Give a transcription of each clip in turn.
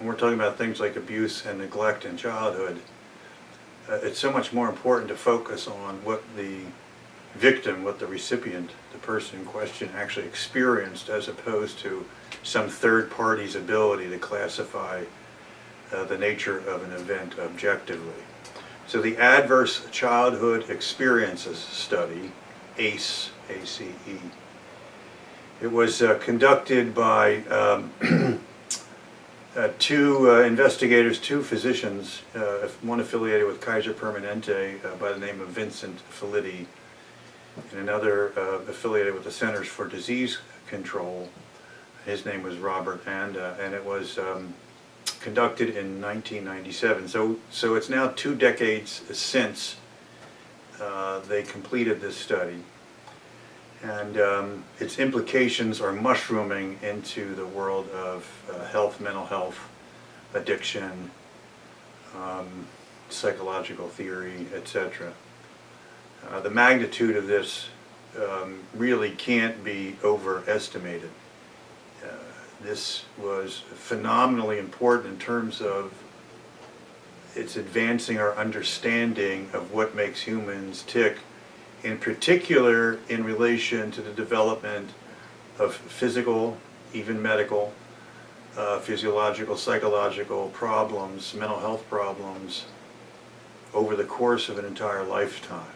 when we're talking about things like abuse and neglect in childhood, it's so much more important to focus on what the victim, what the recipient, the person in question actually experienced, as opposed to some third party's ability to classify the nature of an event objectively. So the Adverse Childhood Experiences Study, ACE, A-C-E, it was conducted by two investigators, two physicians, one affiliated with Kaiser Permanente by the name of Vincent Felitti, and another affiliated with the Centers for Disease Control. His name was Robert Anda, and it was conducted in 1997. So it's now 2 decades since they completed this study, and its implications are mushrooming into the world of health, mental health, addiction, psychological theory, etc. The magnitude of this really can't be overestimated. This was phenomenally important in terms of it's advancing our understanding of what makes humans tick, in particular in relation to the development of physical, even medical, physiological, psychological problems, mental health problems over the course of an entire lifetime.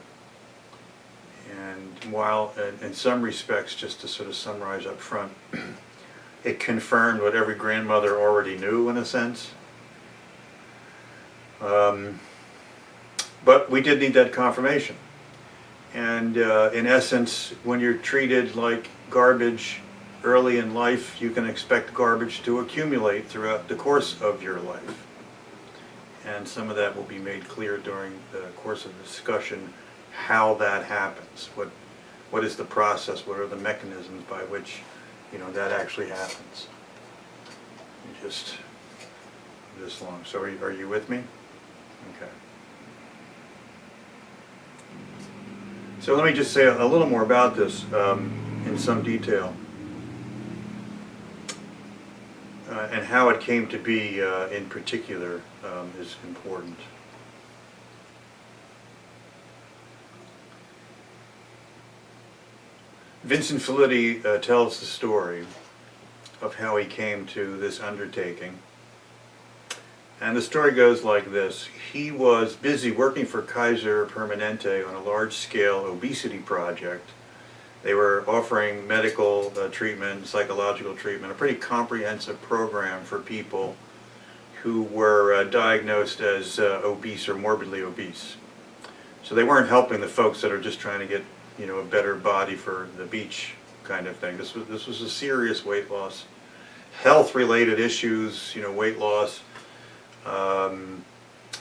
And while in some respects, just to sort of summarize up front, it confirmed what every grandmother already knew in a sense. But we did need that confirmation. And in essence, when you're treated like garbage early in life, you can expect garbage to accumulate throughout the course of your life. And some of that will be made clear during the course of the discussion, how that happens. What is the process? What are the mechanisms by which that actually happens? Just this long. So are you with me? Okay. So let me just say a little more about this in some detail, and how it came to be in particular is important. Vincent Felitti tells the story of how he came to this undertaking. And the story goes like this. He was busy working for Kaiser Permanente on a large-scale obesity project. They were offering medical treatment, psychological treatment, a pretty comprehensive program for people who were diagnosed as obese or morbidly obese. So they weren't helping the folks that are just trying to get a better body for the beach kind of thing. This was a serious weight loss, health-related issues, weight loss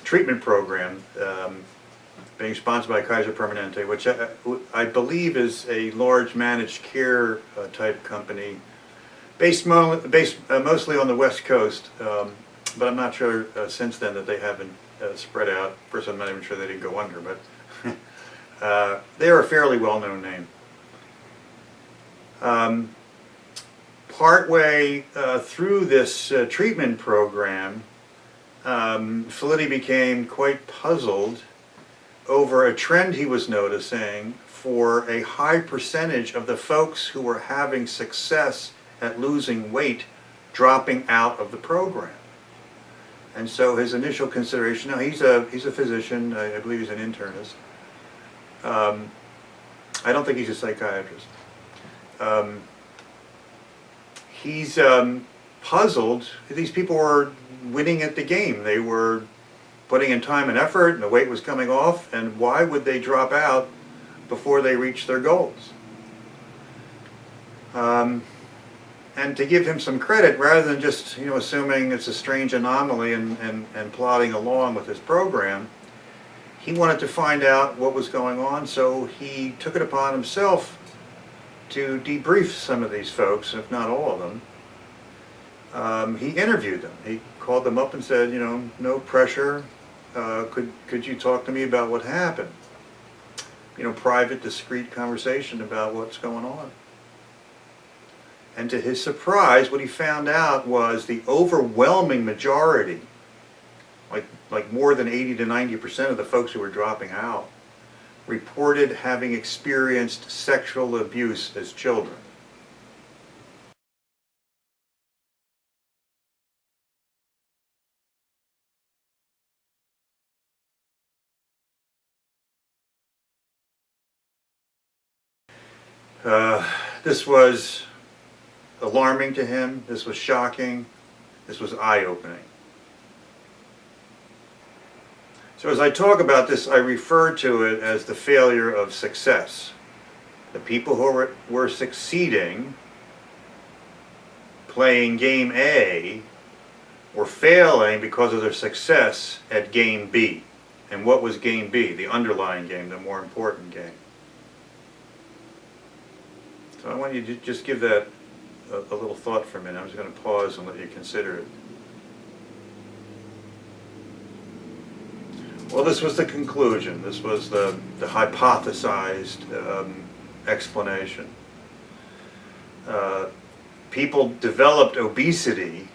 treatment program being sponsored by Kaiser Permanente, which I believe is a large managed care type company based mostly on the West Coast, but I'm not sure since then that they haven't spread out. First, I'm not even sure they didn't go under, but they're a fairly well-known name. Partway through this treatment program, Felitti became quite puzzled over a trend he was noticing for a high percentage of the folks who were having success at losing weight dropping out of the program. And so his initial consideration, now he's a physician, I believe he's an internist. I don't think he's a psychiatrist. He's puzzled. These people were winning at the game. They were putting in time and effort, and the weight was coming off, and why would they drop out before they reach their goals? And to give him some credit, rather than just assuming it's a strange anomaly and plodding along with his program, he wanted to find out what was going on, so he took it upon himself to debrief some of these folks, if not all of them. He interviewed them. He called them up and said, no pressure. Could you talk to me about what happened? Private, discreet conversation about what's going on. And to his surprise, what he found out was the overwhelming majority, like more than 80 to 90% of the folks who were dropping out, reported having experienced sexual abuse as children. This was alarming to him, this was shocking, this was eye-opening. So as I talk about this, I refer to it as the failure of success. The people who were succeeding, playing game A, were failing because of their success at game B. And what was game B? The underlying game, the more important game. So I want you to just give that a little thought for a minute. I'm just going to pause and let you consider it. Well, this was the conclusion. This was the hypothesized explanation. People developed obesity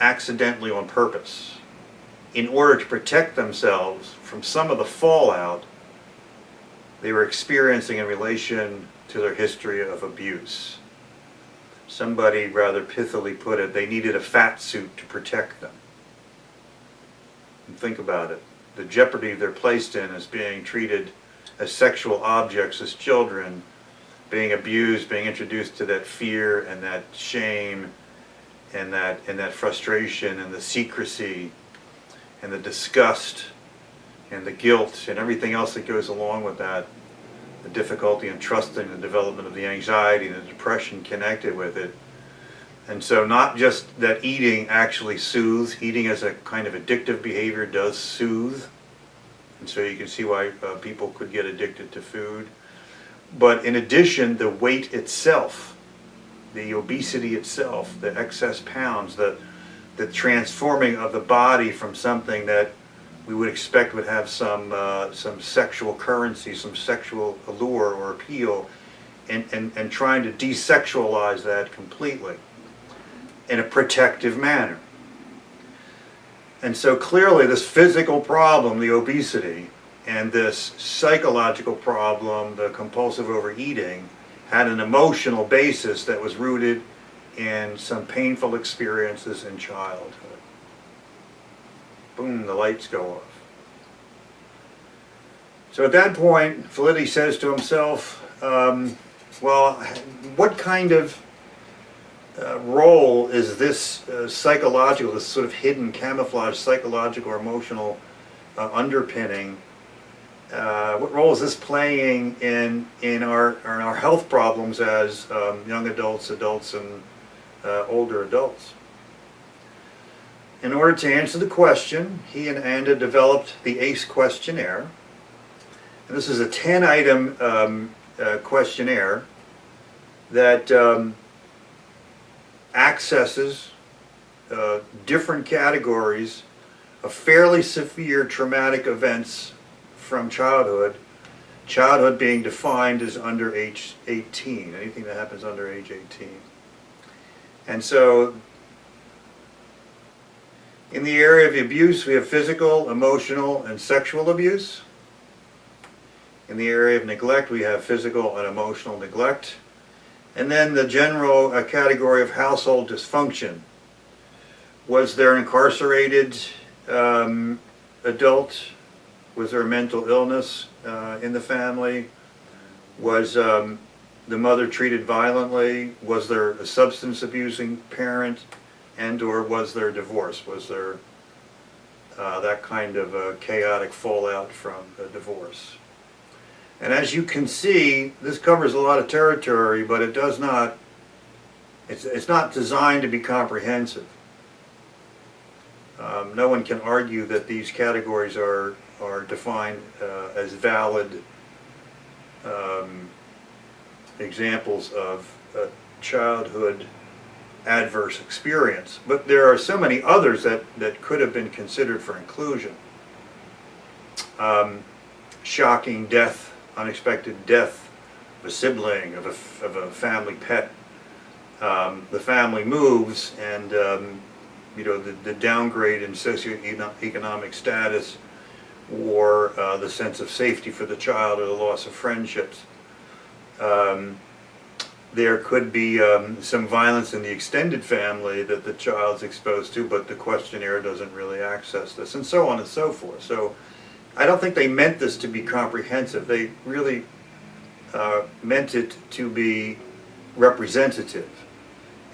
accidentally on purpose in order to protect themselves from some of the fallout they were experiencing in relation to their history of abuse. Somebody rather pithily put it, they needed a fat suit to protect them. And think about it. The jeopardy they're placed in as being treated as sexual objects as children, being abused, being introduced to that fear and that shame and that frustration and the secrecy and the disgust and the guilt and everything else that goes along with that, the difficulty in trusting the development of the anxiety and the depression connected with it. And so not just that eating actually soothes, eating as a kind of addictive behavior does soothe, and so you can see why people could get addicted to food. But in addition, the weight itself, the obesity itself, the excess pounds, the transforming of the body from something that we would expect would have some sexual currency, some sexual allure or appeal, and trying to desexualize that completely in a protective manner. And so clearly this physical problem, the obesity, and this psychological problem, the compulsive overeating, had an emotional basis that was rooted in some painful experiences in childhood. Boom, the lights go off. So at that point, Felitti says to himself, well, what kind of role is this psychological, this sort of hidden camouflage psychological or emotional underpinning, what role is this playing in our health problems as young adults, and older adults? In order to answer the question, he and Anda developed the ACE questionnaire. And this is a 10-item questionnaire that accesses different categories of fairly severe traumatic events from childhood being defined as under age 18, anything that happens under age 18. And so in the area of abuse, we have physical, emotional, and sexual abuse. In the area of neglect, we have physical and emotional neglect. And then the general category of household dysfunction. Was there an incarcerated adult? Was there a mental illness in the family? Was the mother treated violently? Was there a substance abusing parent? And or was there divorce? Was there that kind of chaotic fallout from a divorce? And as you can see, this covers a lot of territory, but it does not, it's not designed to be comprehensive. No one can argue that these categories are defined as valid examples of childhood adverse experience. But there are so many others that could have been considered for inclusion. Shocking death, unexpected death of a sibling, of a family pet, the family moves, and the downgrade in socioeconomic status, or the sense of safety for the child, or the loss of friendships. There could be some violence in the extended family that the child's exposed to, but the questionnaire doesn't really access this, and so on and so forth. So I don't think they meant this to be comprehensive. They really meant it to be representative.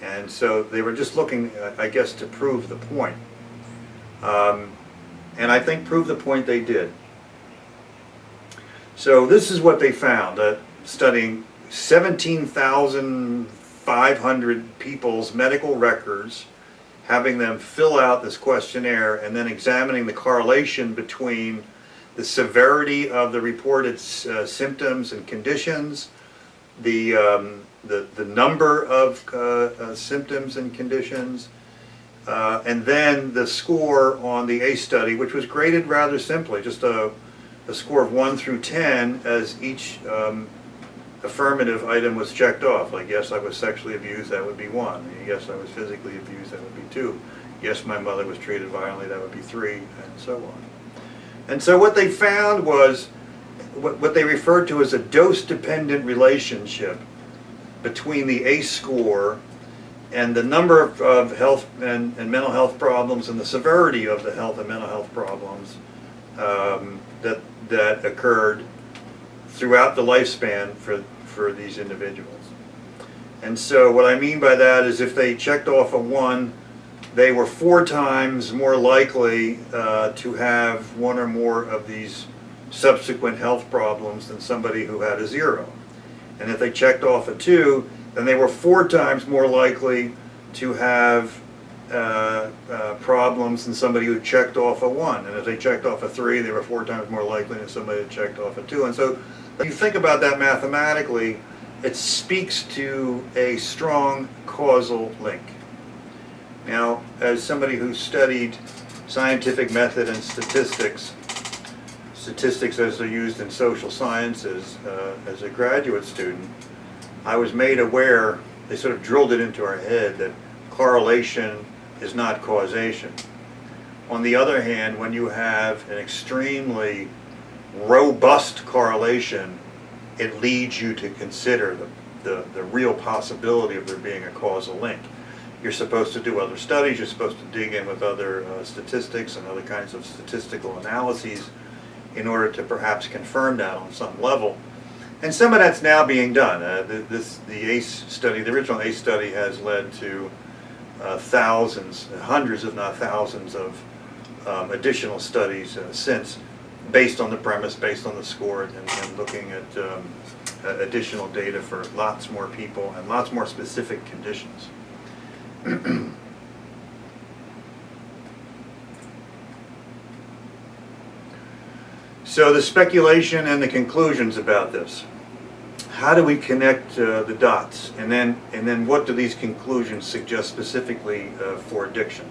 And so they were just looking, I guess, to prove the point. And I think prove the point they did. So this is what they found, studying 17,500 people's medical records, having them fill out this questionnaire, and then examining the correlation between the severity of the reported symptoms and conditions, the number of symptoms and conditions, and then the score on the ACE study, which was graded rather simply, just a score of 1 through 10 as each affirmative item was checked off. Like, yes, I was sexually abused, that would be 1. Yes, I was physically abused, that would be 2. Yes, my mother was treated violently, that would be 3, and so on. And so what they found was what they referred to as a dose-dependent relationship between the ACE score and the number of health and mental health problems, and the severity of the health and mental health problems that occurred throughout the lifespan for these individuals. And so what I mean by that is, if they checked off a 1, they were 4 times more likely to have 1 or more of these subsequent health problems than somebody who had a 0. And if they checked off a 2, then they were 4 times more likely to have problems than somebody who checked off a 1. And if they checked off a 3, they were 4 times more likely than somebody who checked off a 2. And so if you think about that mathematically, it speaks to a strong causal link. Now, as somebody who studied scientific method and statistics as they're used in social sciences as a graduate student, I was made aware, they sort of drilled it into our head, that correlation is not causation. On the other hand, when you have an extremely robust correlation, it leads you to consider the real possibility of there being a causal link. You're supposed to do other studies, you're supposed to dig in with other statistics and other kinds of statistical analyses in order to perhaps confirm that on some level. And some of that's now being done. The ACE study, the original ACE study, has led to thousands, hundreds if not thousands of additional studies since, based on the premise, based on the score, and looking at additional data for lots more people and lots more specific conditions. So the speculation and the conclusions about this. How do we connect the dots? And then what do these conclusions suggest specifically for addiction?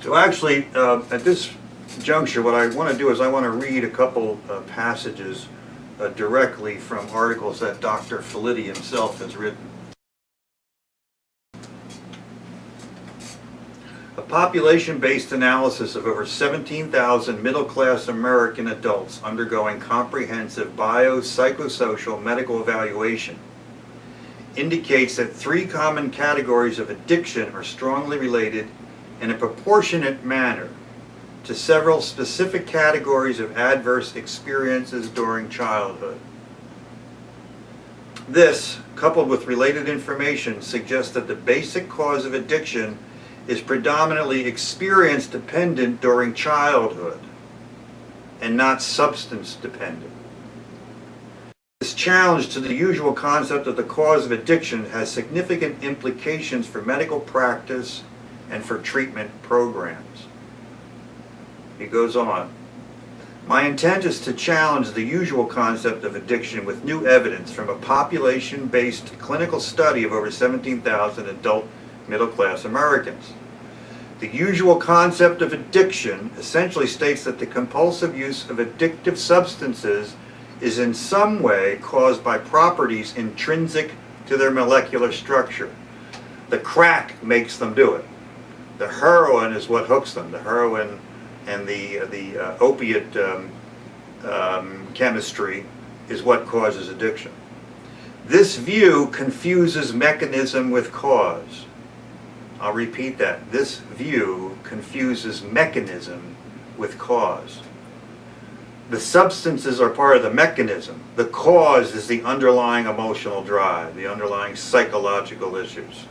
So actually, at this juncture, what I want to do is I want to read a couple passages directly from articles that Dr. Felitti himself has written. A population-based analysis of over 17,000 middle-class American adults undergoing comprehensive biopsychosocial medical evaluation indicates that 3 common categories of addiction are strongly related in a proportionate manner to several specific categories of adverse experiences during childhood. This, coupled with related information, suggests that the basic cause of addiction is predominantly experience dependent during childhood and not substance dependent. This challenge to the usual concept of the cause of addiction has significant implications for medical practice and for treatment programs. He goes on, my intent is to challenge the usual concept of addiction with new evidence from a population-based clinical study of over 17,000 adult middle-class Americans. The usual concept of addiction essentially states that the compulsive use of addictive substances is in some way caused by properties intrinsic to their molecular structure. The crack makes them do it. The heroin is what hooks them. The heroin and the opiate chemistry is what causes addiction. This view confuses mechanism with cause. I'll repeat that. This view confuses mechanism with cause. The substances are part of the mechanism. The cause is the underlying emotional drive, the underlying psychological issues.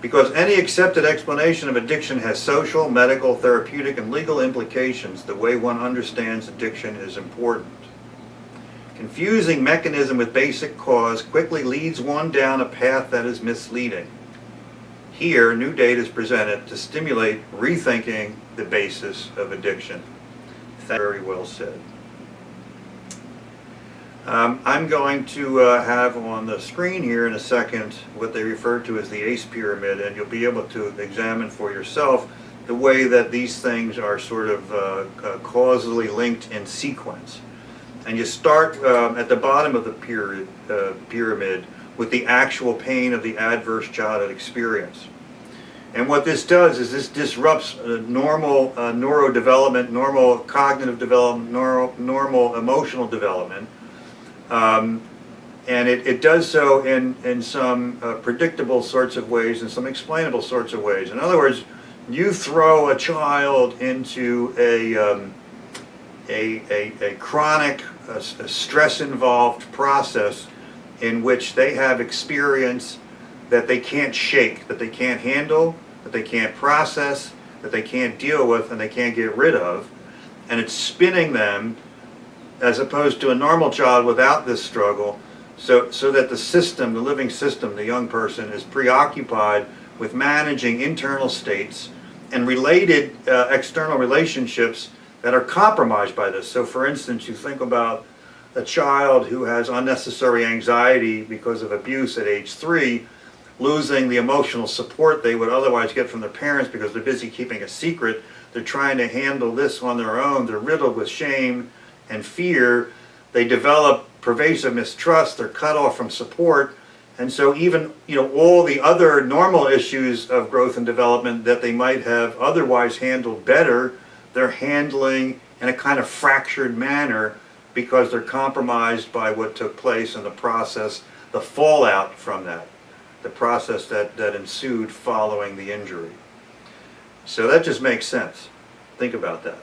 Because any accepted explanation of addiction has social, medical, therapeutic, and legal implications, the way one understands addiction is important. Confusing mechanism with basic cause quickly leads one down a path that is misleading. Here, new data is presented to stimulate rethinking the basis of addiction. Very well said. I'm going to have on the screen here in a second what they refer to as the ACE pyramid, and you'll be able to examine for yourself the way that these things are sort of causally linked in sequence. And you start at the bottom of the pyramid with the actual pain of the adverse childhood experience. And what this does is this disrupts normal neurodevelopment, normal cognitive development, normal emotional development. And it does so in some predictable sorts of ways and some explainable sorts of ways. In other words, you throw a child into a chronic stress-involved process in which they have experience that they can't shake, that they can't handle, that they can't process, that they can't deal with, and they can't get rid of. And it's spinning them, as opposed to a normal child without this struggle, so that the system, the living system, the young person, is preoccupied with managing internal states and related external relationships that are compromised by this. So for instance, you think about a child who has unnecessary anxiety because of abuse at age 3, losing the emotional support they would otherwise get from their parents because they're busy keeping a secret. They're trying to handle this on their own. They're riddled with shame and fear. They develop pervasive mistrust. They're cut off from support. And so even, all the other normal issues of growth and development that they might have otherwise handled better, they're handling in a kind of fractured manner because they're compromised by what took place in the process, the fallout from that, the process that ensued following the injury. So that just makes sense. Think about that.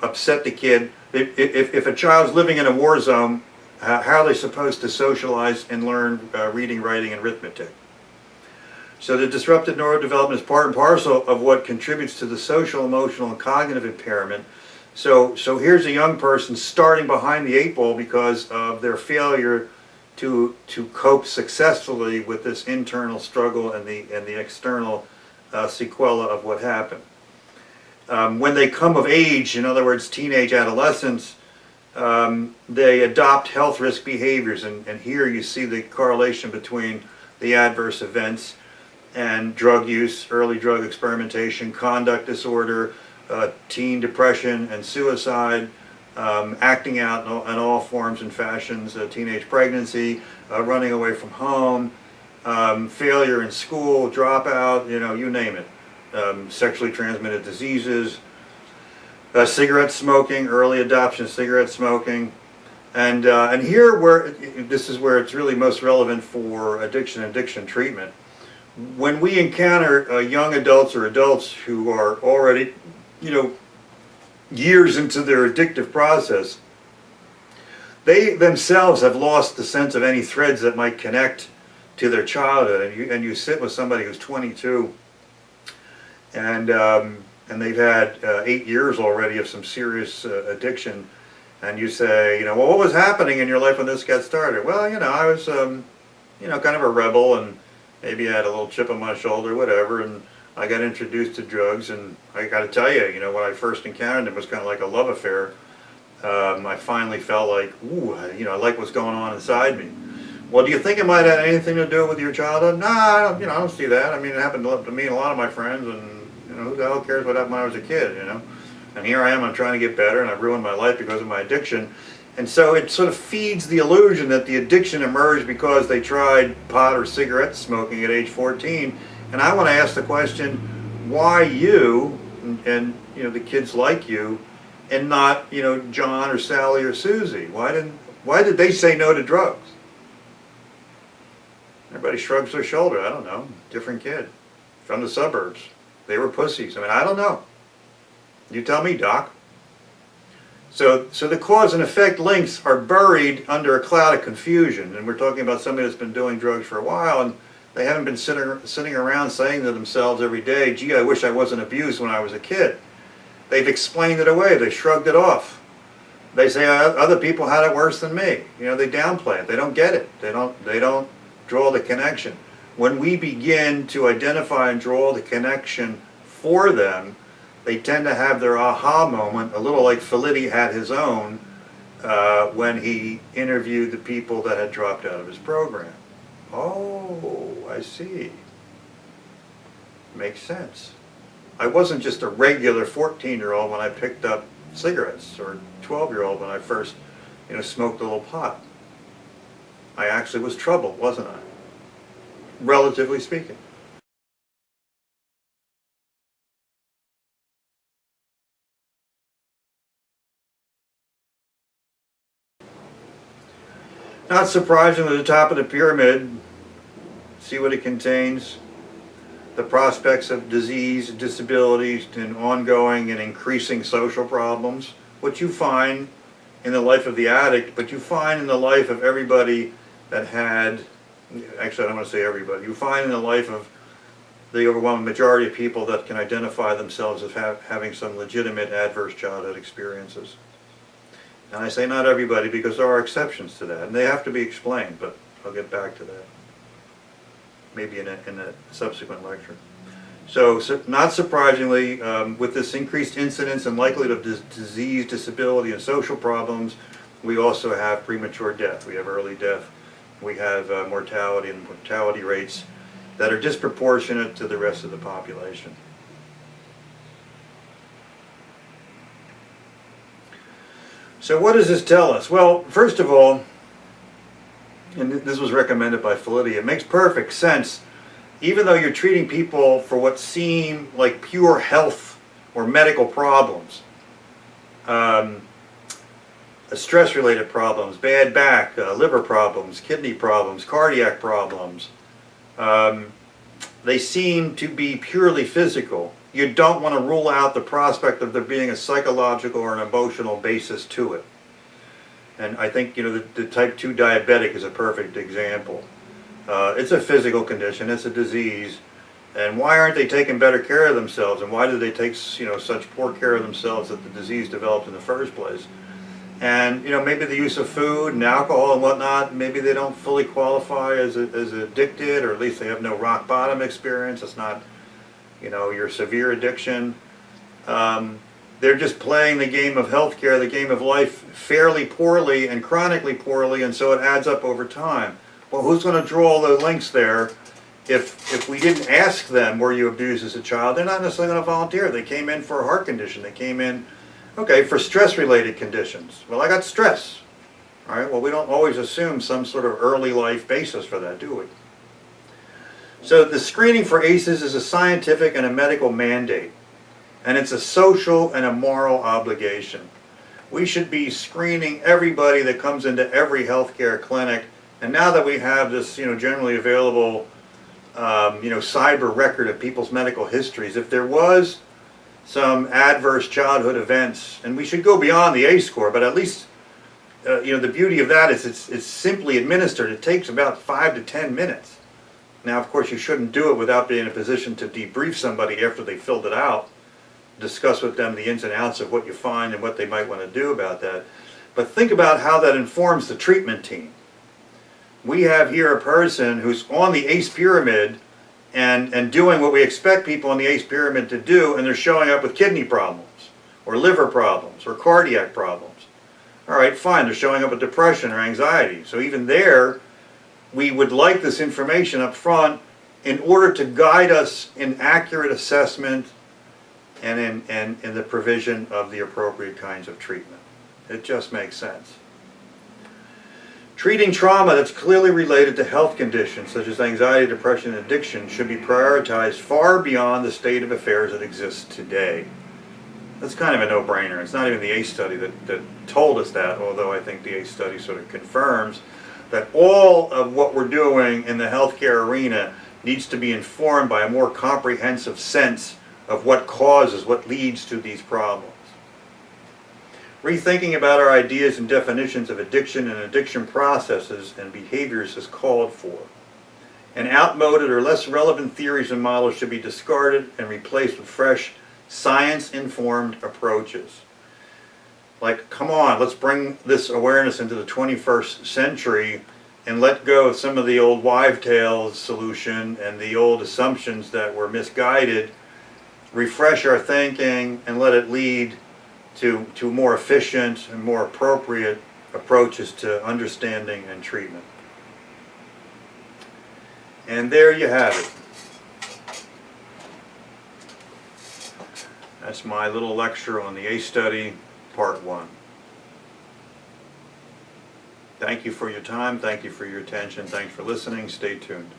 Upset the kid. If a child's living in a war zone, how are they supposed to socialize and learn reading, writing, and arithmetic? So the disrupted neurodevelopment is part and parcel of what contributes to the social, emotional, and cognitive impairment. So here's a young person starting behind the 8 ball because of their failure to cope successfully with this internal struggle and the external sequela of what happened. When they come of age, in other words, teenage adolescence, they adopt health risk behaviors, and here you see the correlation between the adverse events and drug use, early drug experimentation, conduct disorder, teen depression and suicide, acting out in all forms and fashions, teenage pregnancy, running away from home, failure in school, dropout, you name it, sexually transmitted diseases, cigarette smoking, early adoption of cigarette smoking, and here this is where it's really most relevant for addiction treatment. When we encounter young adults or adults who are already, years into their addictive process, they themselves have lost the sense of any threads that might connect to their childhood. And you sit with somebody who's 22 and they've had 8 years already of some serious addiction, and you say, well, what was happening in your life when this got started? Well, I was, kind of a rebel, and maybe I had a little chip on my shoulder, whatever, and I got introduced to drugs, and I got to tell you, when I first encountered them, it was kind of like a love affair. I finally felt like, I like what's going on inside me. Well, do you think it might have anything to do with your childhood? No, I don't see that. I mean, it happened to me and a lot of my friends, and who the hell cares what happened when I was a kid, And here I am, I'm trying to get better, and I've ruined my life because of my addiction. And so it sort of feeds the illusion that the addiction emerged because they tried pot or cigarette smoking at age 14. And I want to ask the question, why you and you know the kids like you, and not John or Sally or Susie? Why did they say no to drugs? Everybody shrugs their shoulder. I don't know. Different kid from the suburbs. They were pussies. I mean, I don't know. You tell me, Doc. So the cause and effect links are buried under a cloud of confusion. And we're talking about somebody that's been doing drugs for a while, and they haven't been sitting around saying to themselves every day, gee, I wish I wasn't abused when I was a kid. They've explained it away. They shrugged it off. They say other people had it worse than me. They downplay it. They don't get it. They don't draw the connection. When we begin to identify and draw the connection for them, they tend to have their aha moment, a little like Felitti had his own when he interviewed the people that had dropped out of his program. Oh, I see. Makes sense. I wasn't just a regular 14-year-old when I picked up cigarettes, or 12-year-old when I first, smoked a little pot. I actually was troubled, wasn't I? Relatively speaking. Not surprisingly, the top of the pyramid, see what it contains? The prospects of disease, disabilities, and ongoing and increasing social problems, which you find in the life of the addict, but you find in the life of everybody that had, actually I don't want to say everybody, you find in the life of the overwhelming majority of people that can identify themselves as having some legitimate adverse childhood experiences. And I say not everybody because there are exceptions to that, and they have to be explained, but I'll get back to that maybe in a subsequent lecture. So not surprisingly, with this increased incidence and likelihood of disease, disability, and social problems, we also have premature death. We have early death. We have mortality and mortality rates that are disproportionate to the rest of the population. So what does this tell us? Well, first of all, and this was recommended by Felitti, it makes perfect sense. Even though you're treating people for what seem like pure health or medical problems, stress-related problems, bad back, liver problems, kidney problems, cardiac problems, they seem to be purely physical. You don't want to rule out the prospect of there being a psychological or an emotional basis to it. And I think the type 2 diabetic is a perfect example. It's a physical condition, it's a disease, and why aren't they taking better care of themselves, and why do they take such poor care of themselves that the disease developed in the first place? And maybe the use of food and alcohol and whatnot, maybe they don't fully qualify as addicted, or at least they have no rock bottom experience. It's not your severe addiction. They're just playing the game of healthcare, the game of life, fairly poorly and chronically poorly, and so it adds up over time. Well, who's going to draw the links there? If we didn't ask them, were you abused as a child, they're not necessarily going to volunteer. They came in for a heart condition. They came in, okay, for stress-related conditions. Well, I got stress. All right, well, we don't always assume some sort of early life basis for that, do we? So the screening for ACEs is a scientific and a medical mandate. And it's a social and a moral obligation. We should be screening everybody that comes into every healthcare clinic. And now that we have this, generally available, cyber record of people's medical histories, if there was some adverse childhood events, and we should go beyond the ACE score, but at least, the beauty of that is it's simply administered. It takes about 5 to 10 minutes. Now, of course, you shouldn't do it without being in a position to debrief somebody after they filled it out. Discuss with them the ins and outs of what you find and what they might want to do about that. But think about how that informs the treatment team. We have here a person who's on the ACE pyramid and doing what we expect people on the ACE pyramid to do, and they're showing up with kidney problems or liver problems or cardiac problems. All right, fine, they're showing up with depression or anxiety. So even there, we would like this information up front in order to guide us in accurate assessment and in the provision of the appropriate kinds of treatment. It just makes sense. Treating trauma that's clearly related to health conditions such as anxiety, depression, and addiction should be prioritized far beyond the state of affairs that exists today. That's kind of a no-brainer. It's not even the ACE study that told us that, although I think the ACE study sort of confirms that all of what we're doing in the healthcare arena needs to be informed by a more comprehensive sense of what causes, what leads to these problems. Rethinking about our ideas and definitions of addiction and addiction processes and behaviors is called for. And outmoded or less relevant theories and models should be discarded and replaced with fresh, science-informed approaches. Like, come on, let's bring this awareness into the 21st century and let go of some of the old wives' tales solution and the old assumptions that were misguided, refresh our thinking, and let it lead to more efficient and more appropriate approaches to understanding and treatment. And there you have it. That's my little lecture on the ACE study, part 1. Thank you for your time. Thank you for your attention. Thanks for listening. Stay tuned.